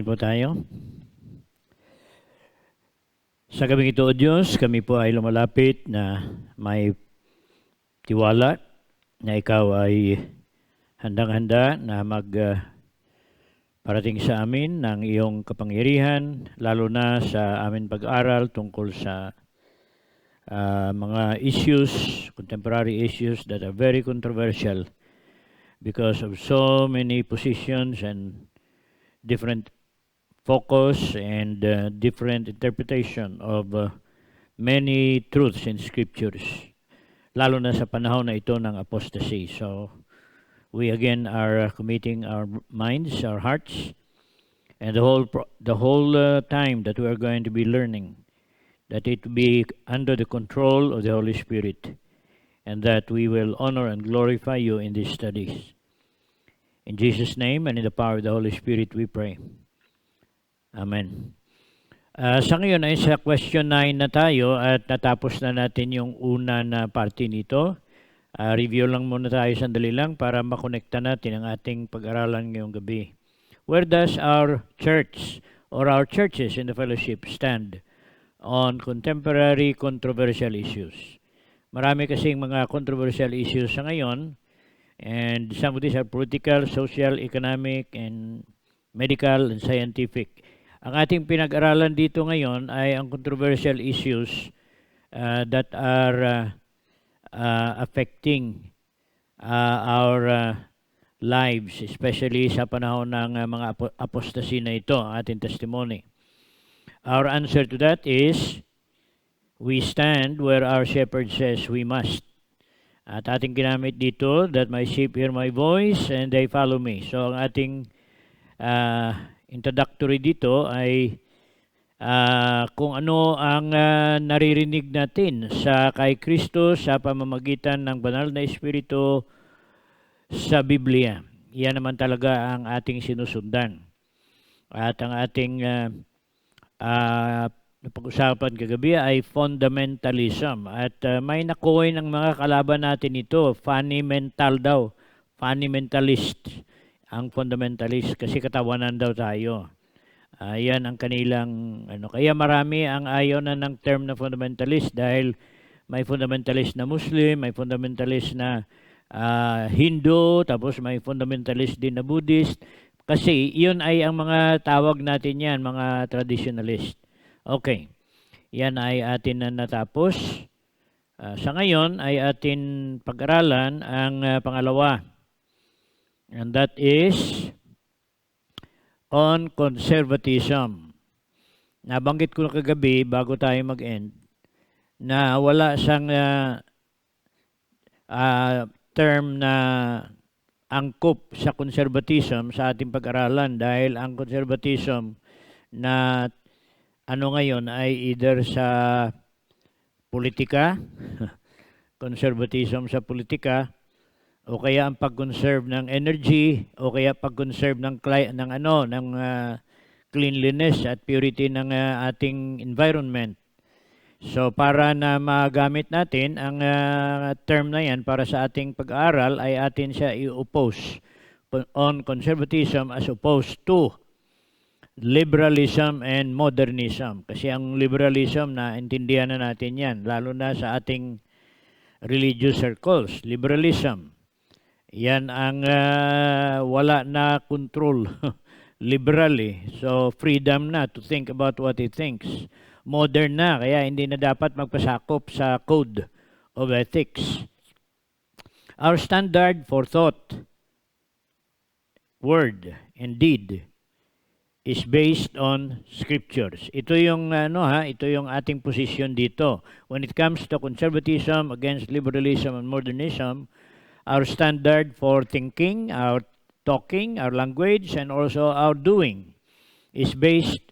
Manalangin po tayo. Sa gabing ito, O Diyos, kami po ay lumalapit na may tiwala na Ikaw ay handang-handa na parating sa amin ng iyong kapangyarihan, lalo na sa amin pag-aral tungkol sa mga contemporary issues that are very controversial because of so many positions and different focus and different interpretation of many truths in scriptures, lalo na sa panahon na ito ng apostasy. So we again are committing our minds, our hearts, and the whole time that we are going to be learning, that it be under the control of the Holy Spirit, and that we will honor and glorify you in these studies. In Jesus' name and in the power of the Holy Spirit we pray. Amen. Sa ngayon ay sa question 9 na tayo at natapos na natin yung una na parte nito. Review lang muna tayo sandali lang para makonekta natin ang ating pag-aralan ngayong gabi. Where does our church or our churches in the fellowship stand on contemporary controversial issues? Marami kasing mga controversial issues sa ngayon, and some of these are political, social, economic, and medical and scientific. Ang ating pinag-aralan dito ngayon ay ang controversial issues that are affecting our lives, especially sa panahon ng mga apostasy na ito, ang ating testimony. Our answer to that is, we stand where our shepherd says we must. At ating ginamit dito, that my sheep hear my voice and they follow me. So ang ating introductory dito ay kung ano ang naririnig natin sa kay Kristo sa pamamagitan ng banal na Espiritu sa Biblia. Yan naman talaga ang ating sinusundan. At ang ating napag-usapan kagabi ay fundamentalism. At may nakoy ng mga kalaban natin ito, funny-mental daw, funny-mentalist. Ang fundamentalist kasi katawanan daw tayo. Yan ang kanilang kaya marami ang ayaw na ng term na fundamentalist dahil may fundamentalist na Muslim, may fundamentalist na Hindu, tapos may fundamentalist din na Buddhist. Kasi yun ay ang mga tawag natin yan, mga traditionalist. Okay. Yan ay atin na natapos. Sa ngayon ay atin pag-aralan ang pangalawa. And that is on conservatism. Nabanggit ko na kagabi bago tayo mag-end na wala siyang term na angkop sa conservatism sa ating pag-aralan dahil ang conservatism na ngayon ay either sa politika, conservatism sa politika, o kaya ang pag-conserve ng energy, o kaya pag-conserve ng cleanliness at purity ng ating environment. So para na magamit natin ang term na yan para sa ating pag-aaral ay atin siya i-oppose on conservatism as opposed to liberalism and modernism. Kasi ang liberalism na intindihan na natin yan, lalo na sa ating religious circles. Liberalism. Yan ang wala na control liberally. So freedom na to think about what he thinks. Modern na, kaya hindi na dapat magpasakop sa code of ethics. Our standard for thought, word, and deed is based on scriptures. Ito yung ito yung ating position dito. When it comes to conservatism against liberalism and modernism, our standard for thinking, our talking, our language, and also our doing is based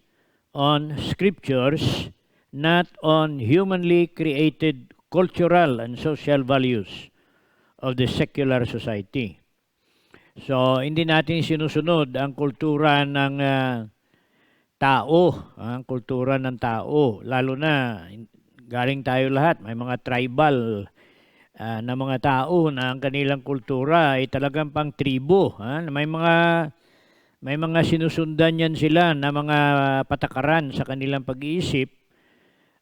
on scriptures, not on humanly created cultural and social values of the secular society. So, hindi natin sinusunod ang kultura ng tao, ang kultura ng tao, lalo na galing tayo lahat, may mga tribal na mga tao na ang kanilang kultura ay talagang pang tribo. May may mga sinusundan yan sila na mga patakaran sa kanilang pag-iisip,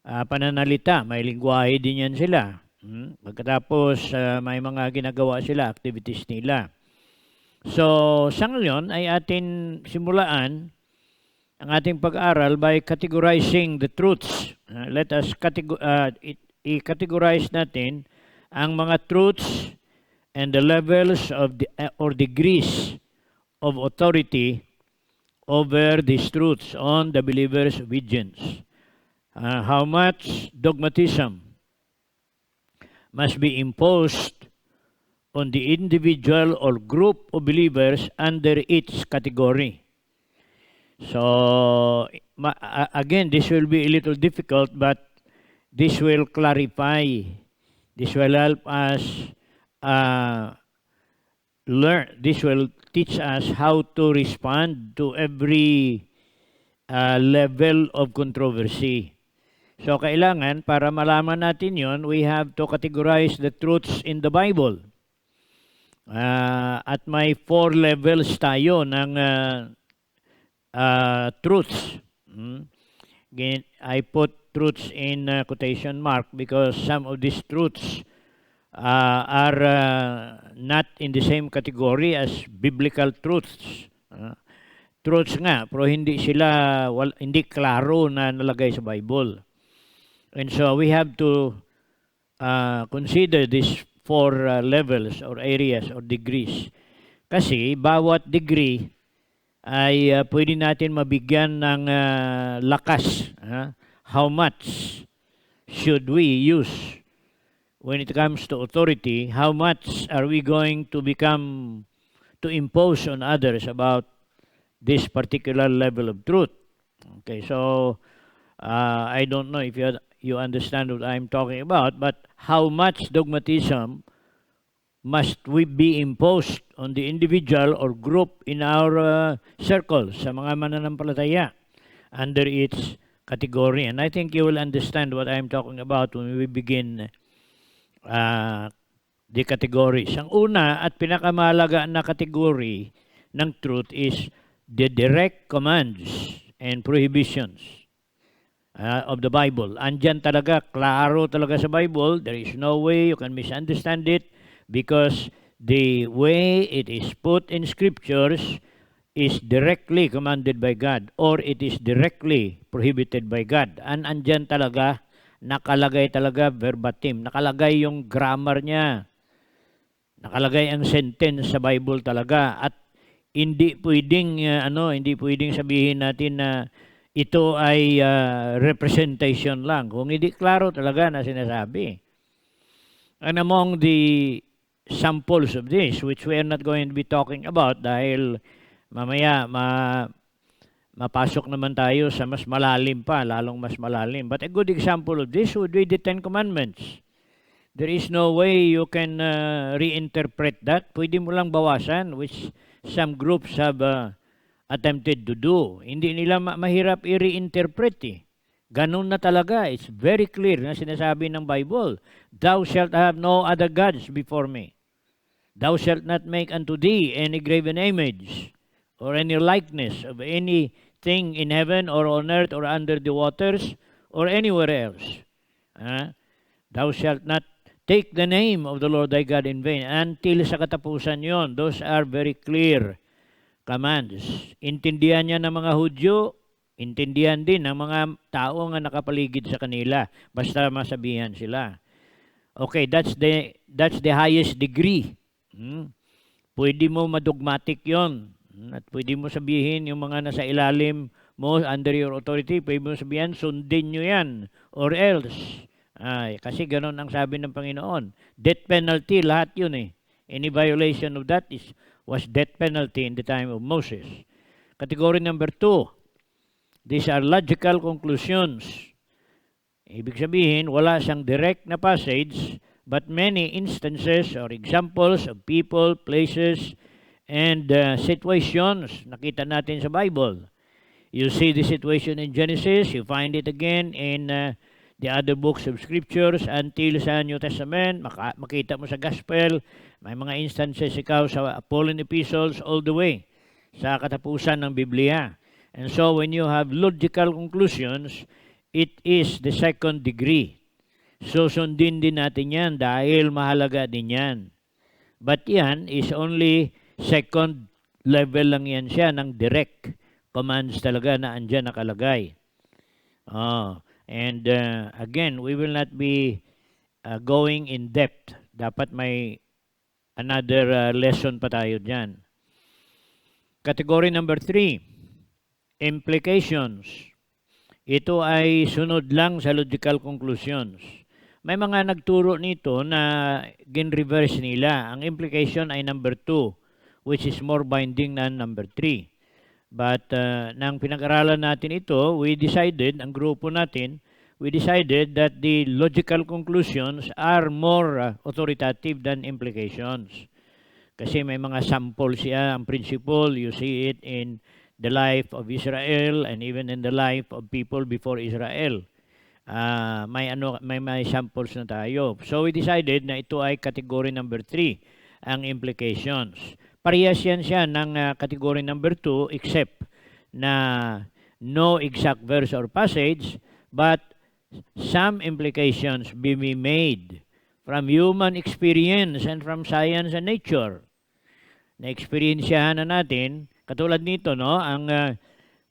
pananalita, may lingwahe din yan sila. Pagkatapos may mga ginagawa sila, activities nila. So, sa ngayon ay atin simulaan ang ating pag-aaral by categorizing the truths. Let us i-categorize natin ang mga truths and the levels of or degrees of authority over these truths on the believer's obedience. How much dogmatism must be imposed on the individual or group of believers under each category. So, again, this will be a little difficult, but this will clarify. This will help us learn. This will teach us how to respond to every level of controversy. So, kailangan, para malaman natin yon, we have to categorize the truths in the Bible. At may 4 levels tayo ng truths. I put truths in quotation mark because some of these truths are not in the same category as biblical truths. Truths nga, pero hindi sila, hindi klaro na nalagay sa Bible. And so we have to consider these 4 levels or areas or degrees. Kasi bawat degree ay pwede natin mabigyan ng lakas. How much should we use when it comes to authority? How much are we going to impose on others about this particular level of truth? Okay, so I don't know if you understand what I'm talking about, but how much dogmatism must we be imposed on the individual or group in our circles, sa mga mananampalataya, under each category? And I think you will understand what I'm talking about when we begin the categories. Ang una at pinakamahalaga na category ng truth is the direct commands and prohibitions of the Bible. Andyan talaga, klaro talaga sa Bible. There is no way you can misunderstand it because the way it is put in scriptures is directly commanded by God or it is directly prohibited by God. Andyan talaga, nakalagay talaga verbatim. Nakalagay yung grammar niya. Nakalagay ang sentence sa Bible talaga. At hindi pwedeng, hindi pwedeng sabihin natin na ito ay representation lang. Kung hindi klaro talaga na sinasabi. And among the samples of this, which we are not going to be talking about dahil mamaya mapasok naman tayo sa mas malalim pa, lalong mas malalim. But a good example of this would be the 10 Commandments. There is no way you can reinterpret that. Pwede mo lang bawasan, which some groups have attempted to do. Hindi nila mahirap i-reinterpret eh. Ganun na talaga. It's very clear na sinasabi ng Bible. Thou shalt have no other gods before me. Thou shalt not make unto thee any graven image or any likeness of anything in heaven or on earth or under the waters or anywhere else. Thou shalt not take the name of the Lord thy God in vain. Until sa katapusan yon. Those are very clear commands. Intindihan niya ng mga Hudyo, intindihan din ng mga tao nga nakapaligid sa kanila. Basta masabihan sila. Okay, that's the highest degree. Pwede mo madogmatic yon. At pwede mo sabihin yung mga nasa ilalim mo, under your authority, pwede mo sabihin, sundin nyo yan. Or else. Kasi ganun ang sabi ng Panginoon. Death penalty, lahat yun eh. Any violation of that was death penalty in the time of Moses. Category number 2. These are logical conclusions. Ibig sabihin, wala siyang direct na passage, but many instances or examples of people, places, and situations nakita natin sa Bible. You see the situation in Genesis, you find it again in the other books of scriptures until sa New Testament, makita mo sa Gospel, may mga instances ikaw sa Pauline epistles all the way. sa katapusan ng Biblia. And so when you have logical conclusions, it is the second degree. Susundin din natin yan dahil mahalaga din yan. But yan is only second level lang yan siya ng direct commands talaga na andyan nakalagay. And again, we will not be going in depth. Dapat may another lesson pa tayo dyan. Category number 3. Implications. Ito ay sunod lang sa logical conclusions. May mga nagturo nito na gin-reverse nila. Ang implication ay number 2, which is more binding than number 3. But nang pinag-aralan natin ito, we decided, ang grupo natin, we decided that the logical conclusions are more authoritative than implications. Kasi may mga sample siya, ang principle, you see it in the life of Israel and even in the life of people before Israel. May samples na tayo. So we decided na ito ay category number 3, ang implications. Parehas yan siya ng category number 2 except na no exact verse or passage, but some implications be made from human experience and from science and nature. Na-experiensyahan na natin. Katulad nito, no, ang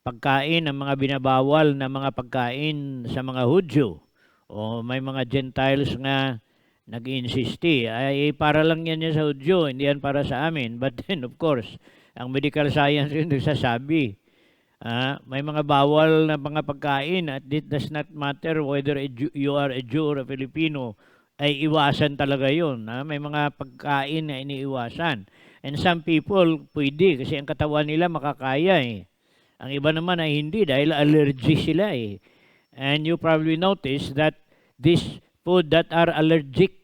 pagkain ng mga binabawal na mga pagkain sa mga Hudyo o may mga Gentiles nga nag-insisti, ay para lang yan sa Hudyo, hindi yan para sa amin. But then, of course, ang medical science yung nagsasabi, may mga bawal na mga pagkain at it does not matter whether you are a Jew or a Filipino, ay iwasan talaga yun. May mga pagkain na iniiwasan. And some people, pwede kasi ang katawan nila makakaya eh. Ang iba naman ay hindi dahil allergy sila eh. And you probably notice that this food that are allergic,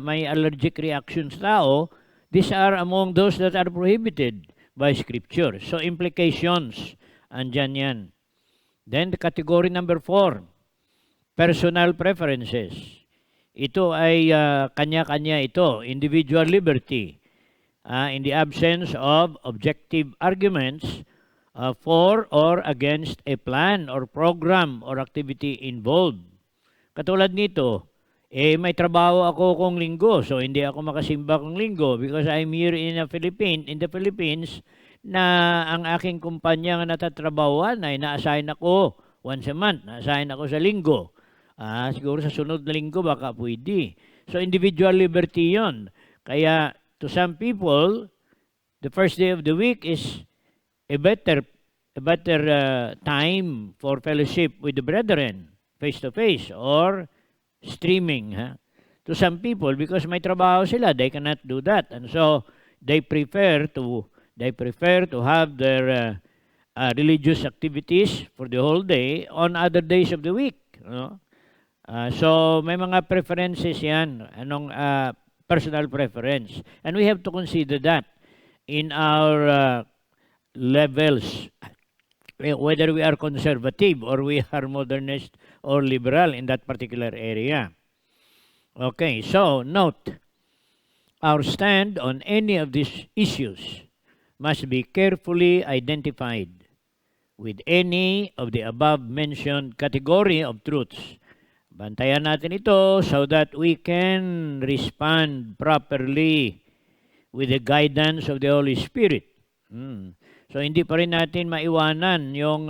may allergic reactions tao, these are among those that are prohibited by Scripture. So implications, andyan yan. Then the category number 4, personal preferences. Ito ay kanya-kanya ito, individual liberty. In the absence of objective arguments for or against a plan or program or activity involved. Katulad nito, may trabaho ako kung linggo, so hindi ako makasimba kung linggo because I'm here in the Philippines na ang aking kumpanya na natatrabahoan ay na-assign ako once a month, na-assign ako sa linggo. Siguro sa sunod na linggo baka pwede. So individual liberty yon. Kaya to some people, the first day of the week is a better time for fellowship with the brethren, face to face or streaming. To some people, because may trabaho sila, they cannot do that, and so they prefer to have their religious activities for the whole day on other days of the week. So may mga preferences yan, personal preference. And we have to consider that in our levels, whether we are conservative or we are modernist or liberal in that particular area. Okay, so note, our stand on any of these issues must be carefully identified with any of the above-mentioned category of truths. Bantayan natin ito so that we can respond properly with the guidance of the Holy Spirit. So hindi pa rin natin maiwanan yung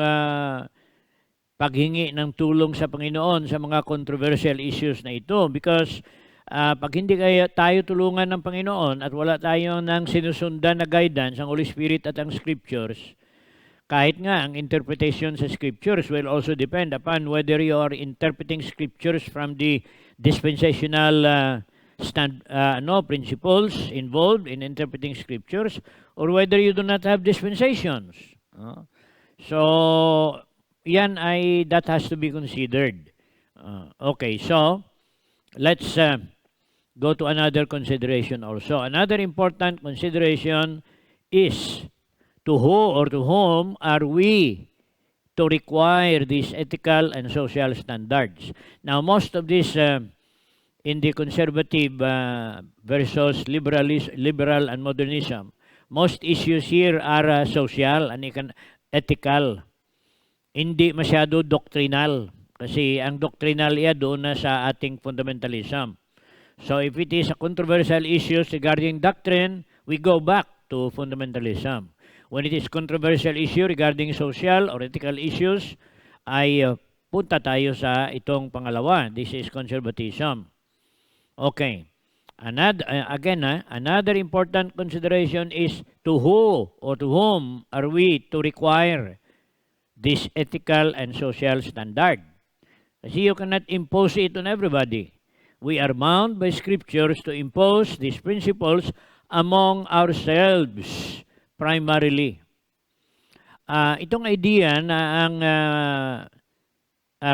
paghingi ng tulong sa Panginoon sa mga controversial issues na ito because pag hindi tayo tulungan ng Panginoon at wala tayo ng sinusundan na guidance, ang Holy Spirit at ang Scriptures, kahit nga ang interpretation sa Scriptures will also depend upon whether you are interpreting Scriptures from the dispensational principles involved in interpreting Scriptures or whether you do not have dispensations. So, that has to be considered. Okay, so let's go to another consideration also. Another important consideration is to whom are we to require these ethical and social standards. Now, most of this in the conservative versus liberal and modernism, most issues here are social and ethical. Hindi masyado doctrinal. Kasi ang doctrinal doon na sa ating fundamentalism. So if it is a controversial issues regarding doctrine, we go back to fundamentalism. When it is controversial issue regarding social or ethical issues, ay punta tayo sa itong pangalawa. This is conservatism. Okay. Another important consideration is to who or to whom are we to require this ethical and social standard. Kasi you cannot impose it on everybody. We are bound by scriptures to impose these principles among ourselves primarily. Itong idea na ang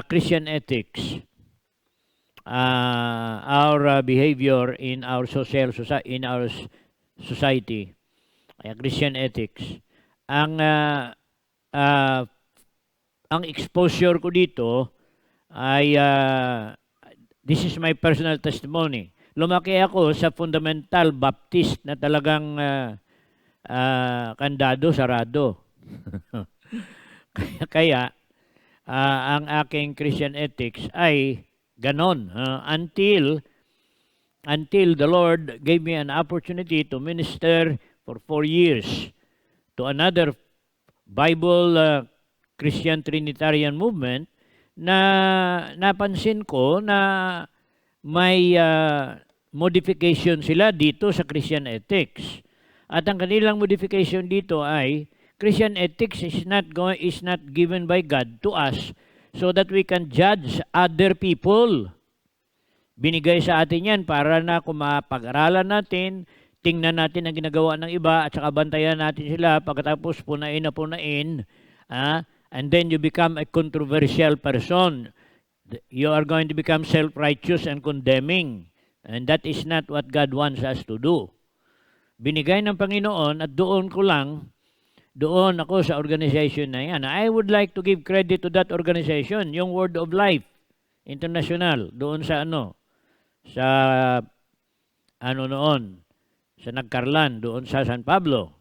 Christian ethics, our behavior in our society, Christian ethics, ang exposure ko dito ay this is my personal testimony. Lumaki ako sa fundamental Baptist na talagang kandado, sarado. Kaya ang aking Christian ethics ay ganon until the Lord gave me an opportunity to minister for 4 years to another Bible Christian Trinitarian movement na napansin ko na may modification sila dito sa Christian ethics. At ang kanilang modification dito ay Christian ethics is not given by God to us so that we can judge other people. Binigay sa atin yan para na kung mapag-aralan natin, tingnan natin ang ginagawa ng iba at saka bantayan natin sila pagkatapos punain. And then you become a controversial person. You are going to become self-righteous and condemning. And that is not what God wants us to do. Binigay ng Panginoon at doon ako sa organization na yan. I would like to give credit to that organization, yung Word of Life International, doon sa sa Nagcarlan, doon sa San Pablo.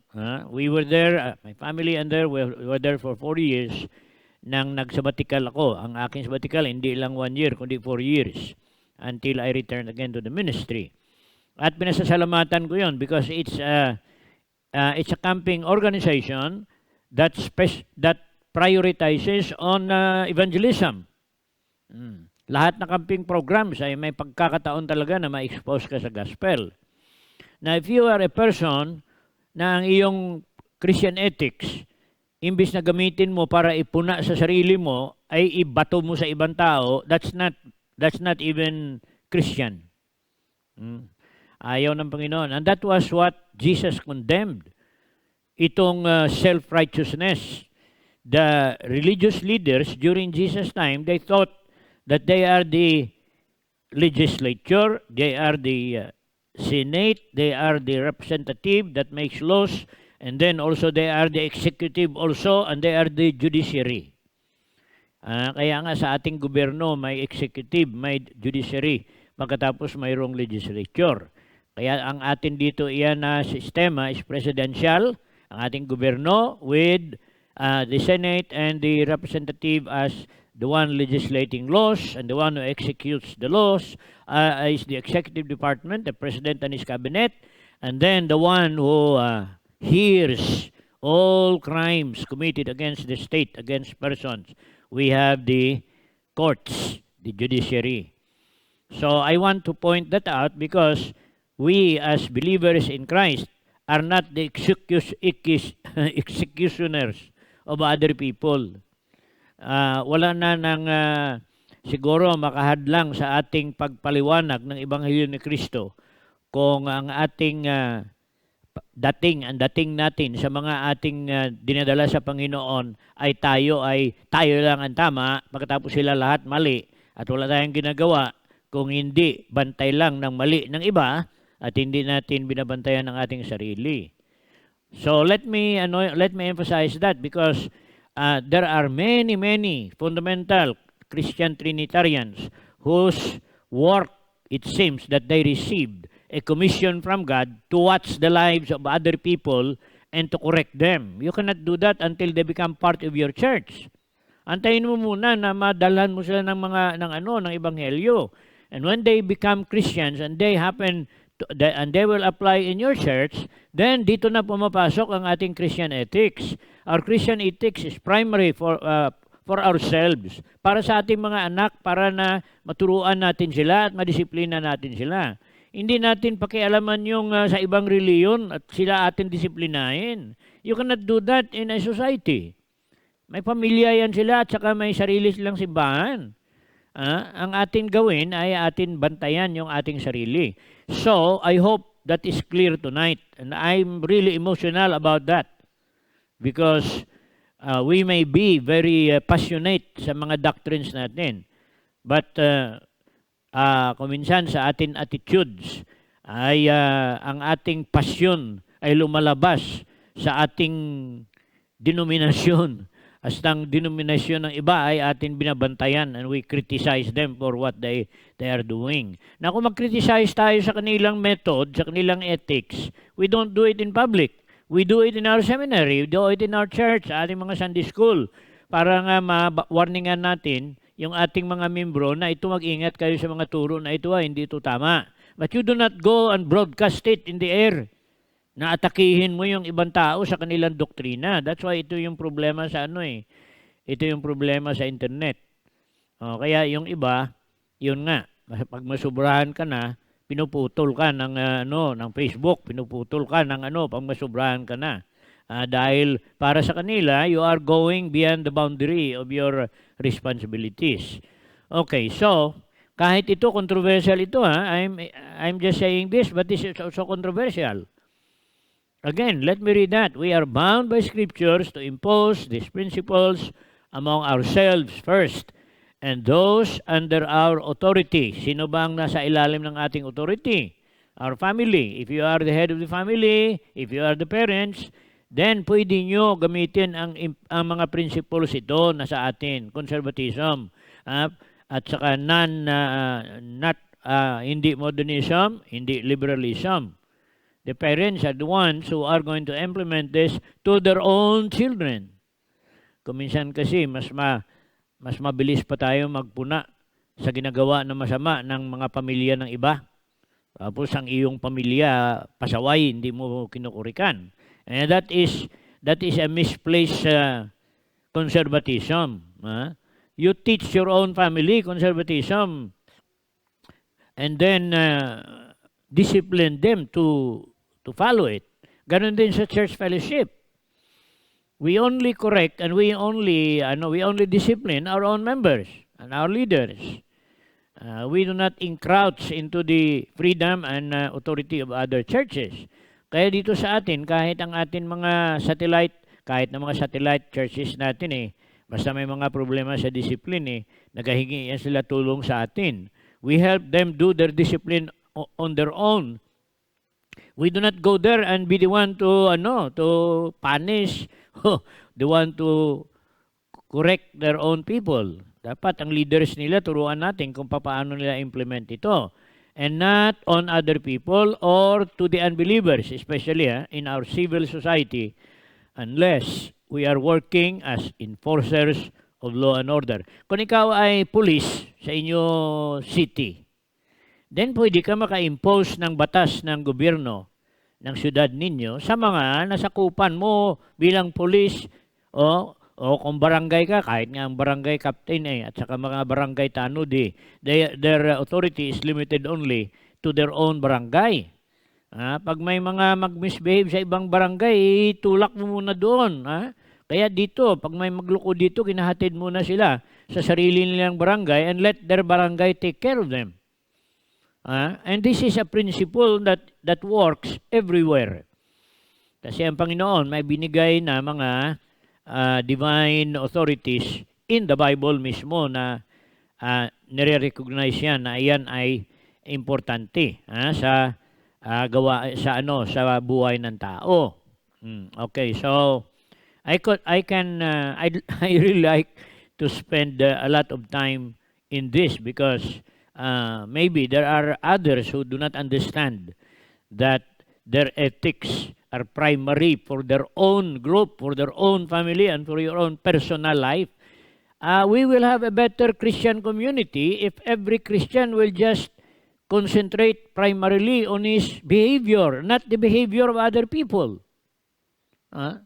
We were there, my family and we were there for 4 years nang nag-sabbatical ako. Ang aking sabbatical, hindi lang 1 year, kundi 4 years until I returned again to the ministry. At pinasasalamatan ko yon because it's a camping organization that prioritizes on evangelism. Lahat na camping programs ay may pagkakataon talaga na ma-expose ka sa gospel. Now, if you are a person na ang iyong Christian ethics, imbis na gamitin mo para ipuna sa sarili mo, ay ibato mo sa ibang tao, that's not even Christian. Ayaw ng Panginoon. And that was what Jesus condemned. Itong self-righteousness. The religious leaders during Jesus' time, they thought that they are the legislature, they are the Senate, they are the representative that makes laws, and then also they are the executive also, and they are the judiciary. Kaya nga sa ating gobyerno may executive, may judiciary, pagkatapos mayroong legislature. Kaya ang atin dito iyan na sistema is presidential, ang ating gobyerno with the Senate and the representative as the one legislating laws, and the one who executes the laws is the executive department, the president and his cabinet, and then the one who hears all crimes committed against the state, against persons. We have the courts, the judiciary. So I want to point that out because we as believers in Christ are not the executioners of other people. Wala na ng siguro makahadlang sa ating pagpaliwanag ng Ebanghelyo ni Kristo kung ang ating dating natin sa mga ating dinadala sa Panginoon ay tayo lang ang tama, pagkatapos sila lahat mali at wala tayong ginagawa kung hindi bantay lang ng mali ng iba at hindi natin binabantayan ng ating sarili. So let me emphasize that because there are many fundamental Christian Trinitarians whose work, it seems that they received a commission from God to watch the lives of other people and to correct them. You cannot do that until they become part of your church. Antayin mo muna na madalhan mo sila ng ebanghelyo. And when they become Christians and they will apply in your church, then dito na pumapasok ang ating Christian ethics. Our Christian ethics is primary for ourselves, para sa ating mga anak, para na maturuan natin sila at madisiplina natin sila. Hindi natin pakialaman yung sa ibang reliyon at sila atin disiplinahin. You cannot do that in a society. May pamilya yan sila at saka may sarili silang simbahan. Ang atin gawin ay atin bantayan yung ating sarili. So, I hope that is clear tonight. And I'm really emotional about that. Because we may be very passionate sa mga doctrines natin. But kuminsan sa ating attitudes ay ang ating passion ay lumalabas sa ating denominasyon. Ang denominasyon ng iba ay atin binabantayan and we criticize them for what they are doing. Na kung mag-criticize tayo sa kanilang method, sa kanilang ethics, we don't do it in public. We do it in our seminary, we do it in our church, sa ating mga Sunday school, para nga ma-warningan natin yung ating mga membro na ito mag-ingat kayo sa mga turo na ito, hindi ito tama. But you do not go and broadcast it in the air, na atakihin mo yung ibang tao sa kanilang doktrina. That's why ito yung problema sa Ito yung problema sa internet. Kaya yung iba, yun nga, pag masubrahan ka na, pinuputol ka ng Facebook, pinuputol ka ng pag masubrahan ka na. Dahil para sa kanila, you are going beyond the boundary of your responsibilities. Okay, so kahit ito controversial ito, I'm just saying this, but this is also controversial. Again, let me read that. We are bound by scriptures to impose these principles among ourselves first and those under our authority. Sino ba ang nasa ilalim ng ating authority? Our family. If you are the head of the family, if you are the parents, then pwede nyo gamitin ang mga principles ito na sa atin. Conservatism. At saka hindi modernism, hindi liberalism. The parents are the ones who are going to implement this to their own children. Kuminsan kasi mas mabilis pa tayo magpuna sa ginagawa na masama ng mga pamilya ng iba. Tapos ang iyong pamilya pasaway, hindi mo kinukurikan. And that is a misplaced conservatism. You teach your own family conservatism and then discipline them to follow it. Ganon din sa church fellowship. We only correct and we only discipline our own members and our leaders. We do not encroach into the freedom and authority of other churches. Kaya dito sa atin, kahit ang atin mga satellite churches natin basta may mga problema sa discipline naghahingi yan sila tulong sa atin. We help them do their discipline on their own. We do not go there and be the one to punish, the one to correct their own people. Dapat ang leaders nila turuan natin kung paano nila implement ito. And not on other people or to the unbelievers, especially in our civil society, unless we are working as enforcers of law and order. Kung ikaw ay police sa inyo city, then pwede ka maka-impose ng batas ng gobyerno ng syudad ninyo sa mga nasakupan mo bilang police o kung barangay ka, kahit nga ang barangay captain at saka mga barangay tanod their authority is limited only to their own barangay. Pag may mga mag-misbehave sa ibang barangay, tulak mo muna doon. Kaya dito, pag may magluko dito, kinahatid muna sila sa sarili nilang barangay and let their barangay take care of them. And this is a principle that works everywhere. Kasi ang Panginoon may binigay na mga divine authorities in the Bible mismo na nire-recognize yan na iyan ay importante sa buhay ng tao. Okay, so I really like to spend a lot of time in this because maybe there are others who do not understand that their ethics are primary for their own group, for their own family, and for your own personal life, we will have a better Christian community if every Christian will just concentrate primarily on his behavior, not the behavior of other people.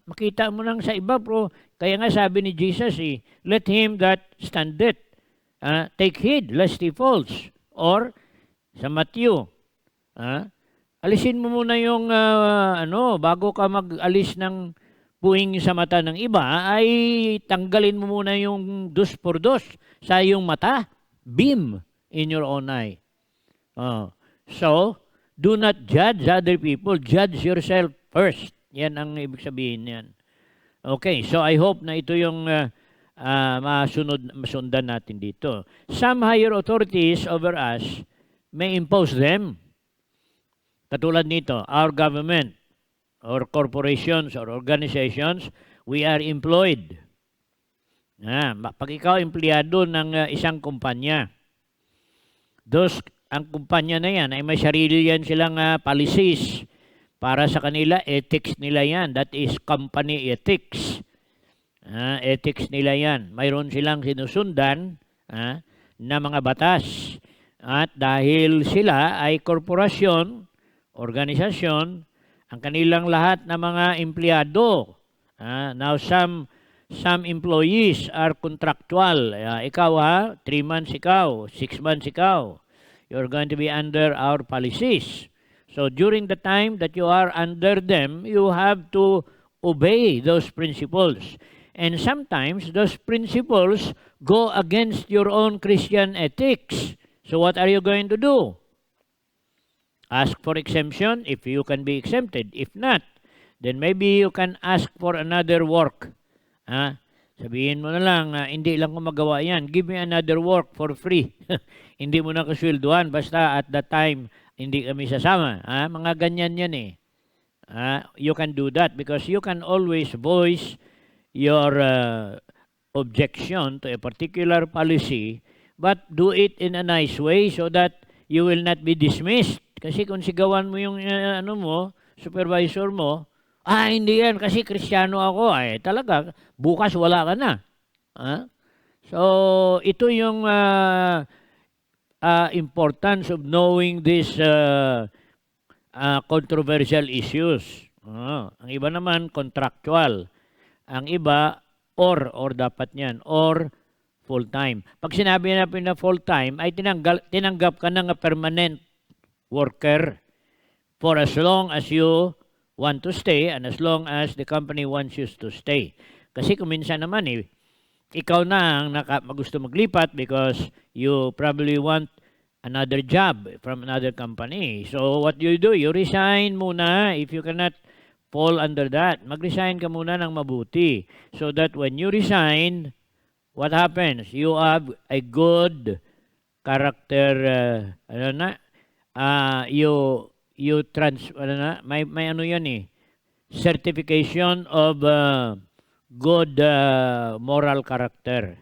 Makita mo lang sa iba, bro. Kaya nga sabi ni Jesus, let him that standeth take heed lest he falls. Or sa Matthew, alisin mo muna yung bago ka mag-alis ng buhing sa mata ng iba, ay tanggalin mo muna yung dos por dos sa iyong mata. Beam in your own eye. So, do not judge other people. Judge yourself first. Yan ang ibig sabihin yan. Okay, so I hope na ito yung masundan natin dito. Some higher authorities over us may impose them. Katulad nito, our government or corporations or organizations, we are employed. Pag ikaw empleyado ng isang kumpanya, ang kumpanya na yan ay may sarili yan silang policies. Para sa kanila, ethics nila yan. That is company ethics. Ethics nila yan. Mayroon silang sinusundan na mga batas. At dahil sila ay korporasyon, organisasyon, ang kanilang lahat na mga empleyado. Now, some employees are contractual. Ikaw 3 months ikaw, 6 months ikaw. You're going to be under our policies. So during the time that you are under them, you have to obey those principles. And sometimes those principles go against your own Christian ethics. So what are you going to do? Ask for exemption if you can be exempted. If not, then maybe you can ask for another work. Sabihin mo na lang, hindi lang ko magawa yan. Give me another work for free. Hindi mo na kasweldohan. Basta at that time, hindi kami sasama. Mga ganyan yan eh. You can do that because you can always voice your objection to a particular policy, but do it in a nice way so that you will not be dismissed. Kasi kung sigawan mo yung supervisor mo, hindi yan kasi Kristiyano ako. Talaga, bukas wala ka na. So, ito yung importance of knowing these controversial issues. Ang iba naman, contractual. Ang iba, or dapat niyan, or full-time. Pag sinabi natin na full-time, ay tinanggap ka ng permanent worker for as long as you want to stay and as long as the company wants you to stay. Kasi kung minsan naman ikaw na ang gusto maglipat because you probably want another job from another company. So what do? You resign muna if you cannot fall under that. Mag-resign ka muna ng mabuti so that when you resign, what happens? You have a good character, may certification of good moral character.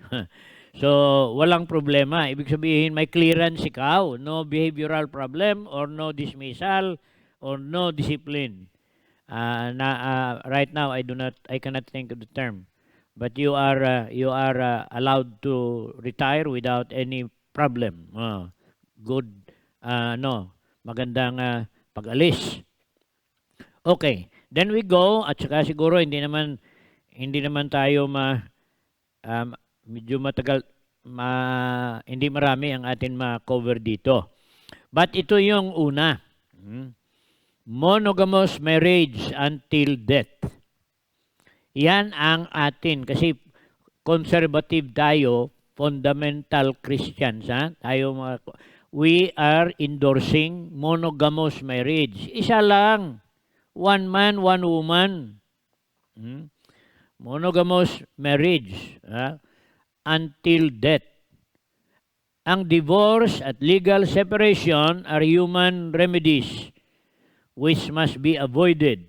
So, walang problema. Ibig sabihin, may clearance ikaw. No behavioral problem or no dismissal or no discipline. Right now, I cannot think of the term. But you are allowed to retire without any problem. Good, magandang pag-alis. Okay, then we go, at saka siguro hindi naman tayo medyo matagal, hindi marami ang atin ma-cover dito. But ito yung una. Monogamous marriage until death. Yan ang atin. Kasi conservative tayo, fundamental Christians. We are endorsing monogamous marriage. Isa lang. One man, one woman. Monogamous marriage. Until death. Ang divorce at legal separation are human remedies which must be avoided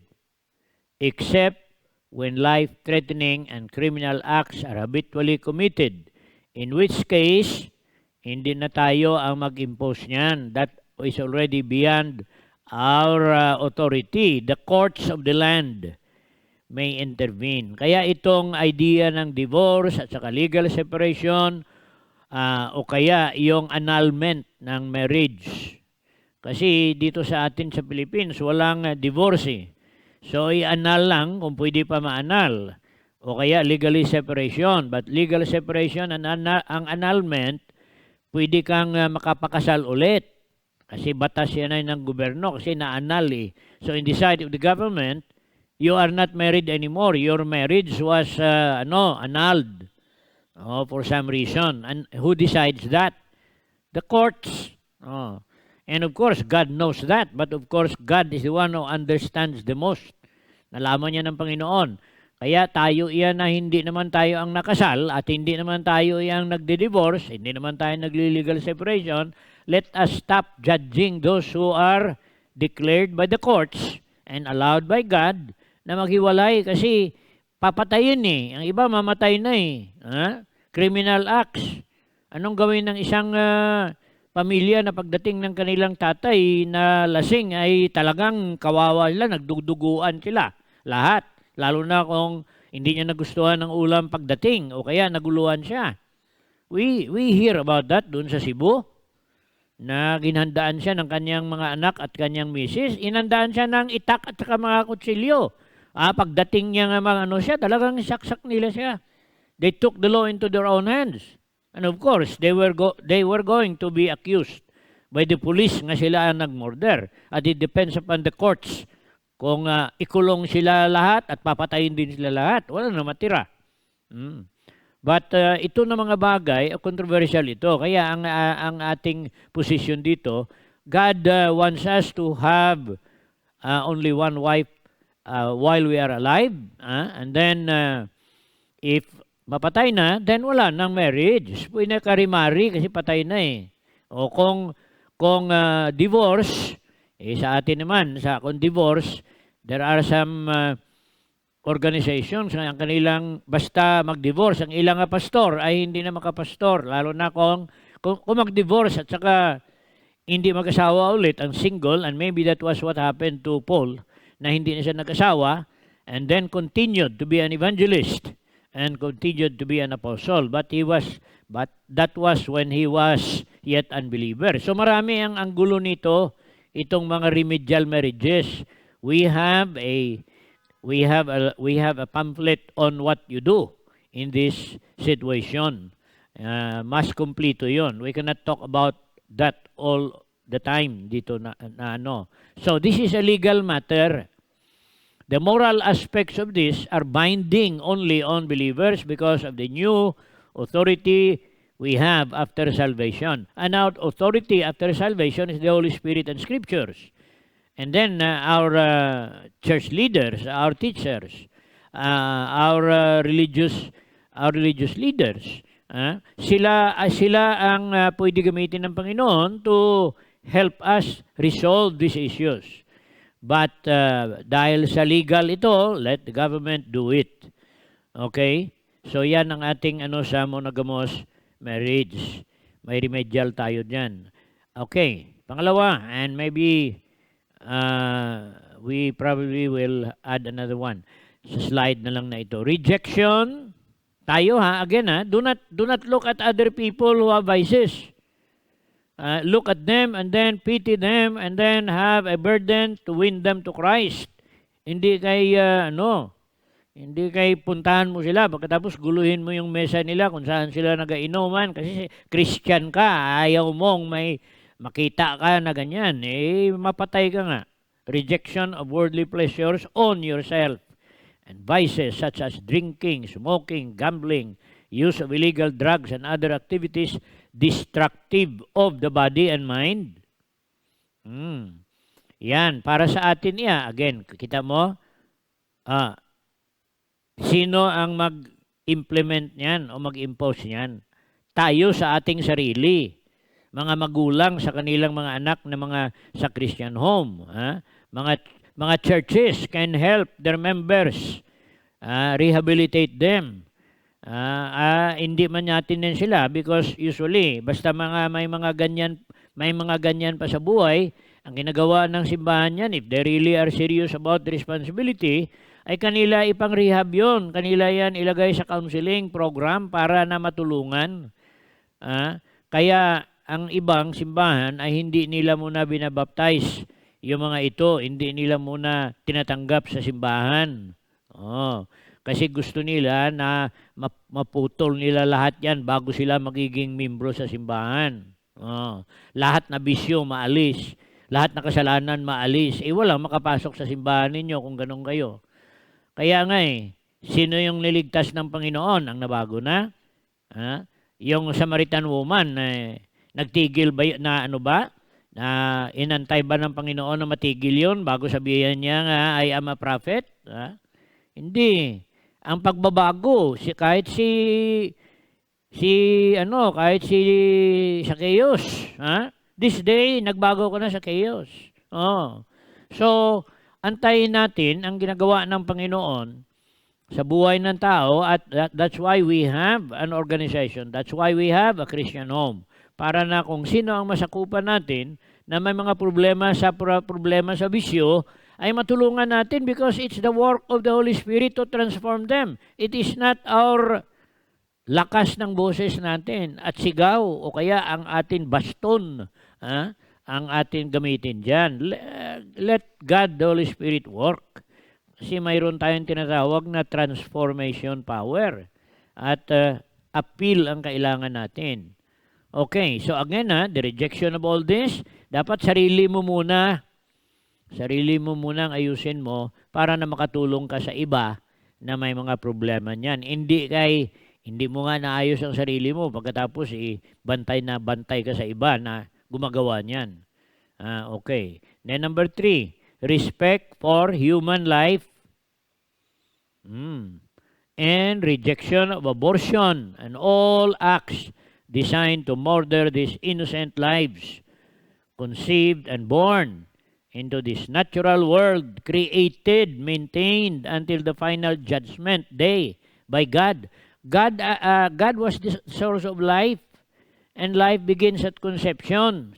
except when life-threatening and criminal acts are habitually committed, in which case, hindi na tayo ang mag-impose niyan. That is already beyond our authority, the courts of the land, may intervene. Kaya itong idea ng divorce at saka legal separation o kaya yung annulment ng marriage. Kasi dito sa atin sa Philippines, walang divorce eh. So i-annul lang kung pwede pa ma-annul. O kaya legally separation. But legal separation and ang annulment, pwede kang makapakasal ulit. Kasi batas yan ay ng gobyerno kasi na-annul eh. So in the sight of the government, you are not married anymore. Your marriage was annulled for some reason. And who decides that? The courts. And of course, God knows that. But of course, God is the one who understands the most. Nalaman niya ng Panginoon. Kaya tayo iyan na hindi naman tayo ang nakasal at hindi naman tayo iyang nagde-divorce, hindi naman tayo nagli-legal separation. Let us stop judging those who are declared by the courts and allowed by God na maghiwalay kasi papatayin eh. Ang iba mamatay na eh. Criminal acts. Anong gawin ng isang pamilya na pagdating ng kanilang tatay na lasing ay talagang kawawa sila, nagduduguan sila. Lahat. Lalo na kung hindi niya nagustuhan ng ulam pagdating o kaya naguluhan siya. We hear about that doon sa Cebu na ginhandaan siya ng kanyang mga anak at kanyang misis. Inhandaan siya ng itak at saka mga kutsilyo. Pagdating niya nga mga siya, talagang saksak nila siya. They took the law into their own hands. And of course, they were going to be accused by the police nga sila ang nagmurder. At it depends upon the courts kung ikulong sila lahat at papatayin din sila lahat. Wala na matira. But ito na mga bagay, controversial ito. Kaya ang ating position dito, God wants us to have only one wife while we are alive. And then, if mapatay na, then wala nang marriage. Pwede na ka-remarry kasi patay na eh. O kung divorce, sa atin naman, kung divorce, there are some organizations na ang kanilang basta mag-divorce. Ang ilang pastor ay hindi na makapastor. Lalo na kung mag-divorce at saka hindi mag-asawa ulit, ang single, and maybe that was what happened to Paul, na hindi na siya nag-asawa, and then continued to be an evangelist and continued to be an apostle. But that was when he was yet unbeliever. So marami ang gulo nito, itong mga remedial marriages. We have a pamphlet on what you do in this situation. Mas kompleto 'yon. We cannot talk about that all the time dito na ano. So this is a legal matter. The moral aspects of this are binding only on believers because of the new authority we have after salvation. And our authority after salvation is the Holy Spirit and Scriptures. And then our church leaders, our teachers, our religious leaders, sila ang pwede gamitin ng Panginoon to help us resolve these issues. But dahil sa legal ito, let the government do it. Okay? So yan ang ating sa monogamous marriage. May remedial tayo dyan. Okay. Pangalawa, and maybe we probably will add another one. Sa slide na lang na ito. Rejection. Tayo again do not look at other people who have vices. Look at them and then pity them and then have a burden to win them to Christ. Hindi kay puntahan mo sila pagkatapos guluhin mo yung mesa nila kung saan sila nag-inuman kasi Christian ka, ayaw mong may makita ka na ganyan, mapatay ka nga. Rejection of worldly pleasures on yourself and vices such as drinking, smoking, gambling, use of illegal drugs and other activities destructive of the body and mind. Yan, para sa atin again, kita mo, sino ang mag-implement niyan o mag-impose niyan? Tayo sa ating sarili. Mga magulang sa kanilang mga anak na mga sa Christian home. Mga churches can help their members, rehabilitate them. Hindi man natin din sila because usually basta may mga ganyan pa sa buhay, Ang ginagawa ng simbahan yan, if they really are serious about the responsibility, ay kanila ipang-rehab yun. Kanila yan ilagay sa counseling program para na matulungan. Kaya ang ibang simbahan ay hindi nila muna binabaptize yung mga ito. Hindi nila muna tinatanggap sa simbahan. Kasi gusto nila na maputol nila lahat yan bago sila magiging membro sa simbahan. Lahat na bisyo maalis. Lahat na kasalanan maalis. Walang makapasok sa simbahan ninyo kung ganun kayo. Kaya nga sino yung niligtas ng Panginoon? Ang nabago na? Yung Samaritan woman, nagtigil ba na ano ba? Na inantay ba ng Panginoon na matigil yun bago sabihin niya nga, I am a prophet? Hindi. Ang pagbabago, kahit si Zacchaeus, this day, nagbago ko na sa chaos. So, antayin natin ang ginagawa ng Panginoon sa buhay ng tao at that's why we have an organization. That's why we have a Christian home. Para na kung sino ang masakupan natin na may mga problema sa bisyo, ay matulungan natin because it's the work of the Holy Spirit to transform them. It is not our lakas ng boses natin at sigaw o kaya ang ating baston ang ating gamitin dyan. Let God, the Holy Spirit, work. Kasi mayroon tayong tinatawag na transformation power at appeal ang kailangan natin. Okay, so again the rejection of all this, dapat sarili mo muna ang ayusin mo para na makatulong ka sa iba na may mga problema niyan. Hindi mo nga naayos ang sarili mo pagkatapos bantay ka sa iba na gumagawa niyan. Okay. Then number 3, respect for human life and rejection of abortion and all acts designed to murder these innocent lives conceived and born into this natural world, created, maintained until the final judgment day by God. God was the source of life, and life begins at conception.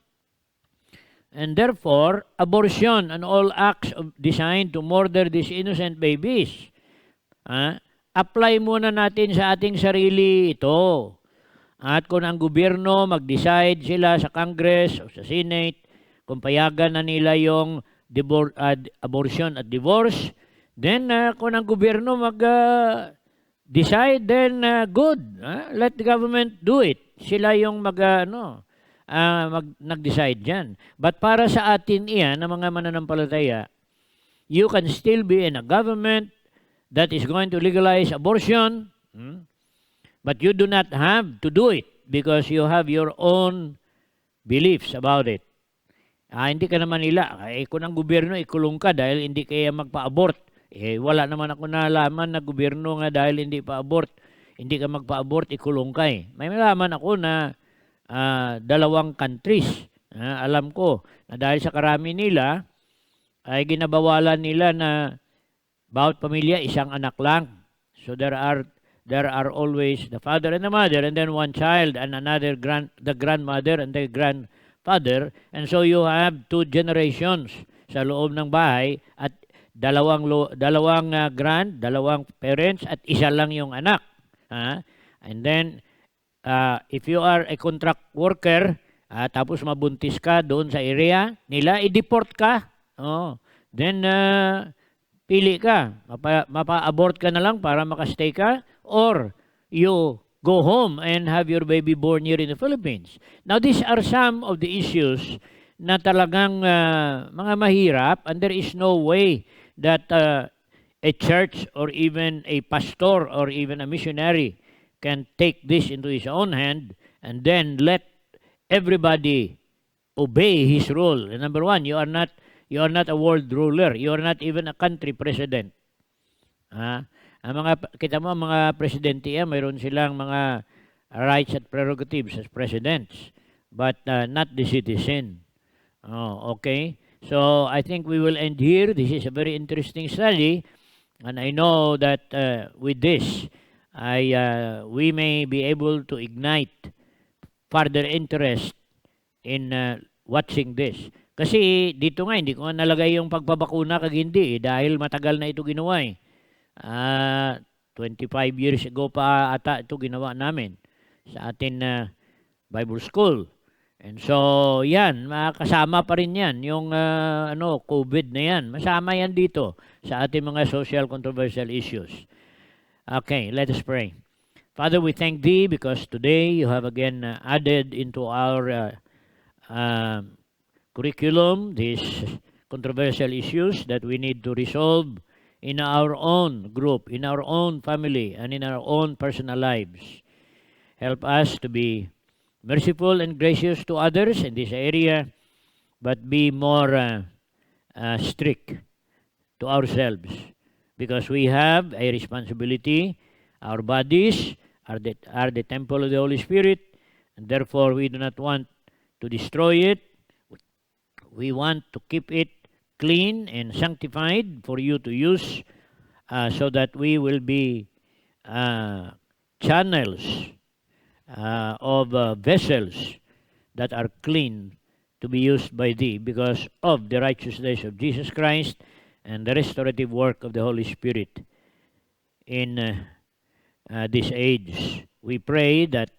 And therefore, abortion and all acts designed to murder these innocent babies, apply muna natin sa ating sarili ito. At kung ang gobyerno mag-decide sila sa Congress o sa Senate, kung payagan na nila yung abortion at divorce, then kung ang gobyerno decide, then good. Let the government do it. Sila yung nag-decide dyan. But para sa atin iyan, na mga mananampalataya, you can still be in a government that is going to legalize abortion, but you do not have to do it because you have your own beliefs about it. Hindi ka naman nila. Kung ang gobyerno ikulong ka dahil hindi kaya magpa-abort, wala naman ako nalaman na gobyerno nga dahil hindi ka magpa-abort, ikulong ka May nalaman ako na 2 countries, alam ko, na dahil sa karami nila, ay ginabawalan nila na bawat pamilya isang anak lang. So there are always the father and the mother and then one child and another the grandmother and the grandfather. And so you have 2 generations sa loob ng bahay at dalawang parents at isa lang yung anak. And then if you are a contract worker, tapos mabuntis ka doon sa area nila, i-deport ka. Then pili ka. Mapa-abort ka na lang para makastay ka or you go home and have your baby born here in the Philippines. Now, these are some of the issues na talagang mga mahirap and there is no way that a church or even a pastor or even a missionary can take this into his own hand and then let everybody obey his rule. And number 1, you are not a world ruler. You are not even a country president. Ang kita mo, mga presidente mayroon silang mga rights at prerogatives as presidents, but not the citizen. Okay? So, I think we will end here. This is a very interesting study, and I know that with this, we may be able to ignite further interest in watching this. Kasi dito nga, hindi ko nga nalagay yung pagpabakuna kag hindi dahil matagal na ito ginawa eh. 25 years ago pa ata ito ginawa namin sa atin na Bible School. And so, yan, kasama pa rin yan, yung COVID na yan. Masama yan dito sa ating mga social controversial issues. Okay, let us pray. Father, we thank Thee because today You have again added into our curriculum these controversial issues that we need to resolve in our own group, in our own family, and in our own personal lives. Help us to be merciful and gracious to others in this area, but be more strict to ourselves because we have a responsibility. Our bodies are the temple of the Holy Spirit, and therefore we do not want to destroy it. We want to keep it clean and sanctified for You to use so that we will be channels of vessels that are clean to be used by Thee because of the righteousness of Jesus Christ and the restorative work of the Holy Spirit in this age. We pray that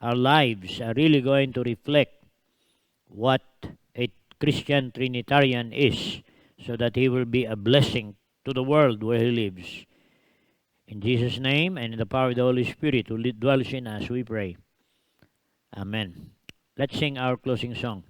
our lives are really going to reflect what a Christian Trinitarian is, so that he will be a blessing to the world where he lives. In Jesus' name and in the power of the Holy Spirit who dwells in us, we pray. Amen. Let's sing our closing song.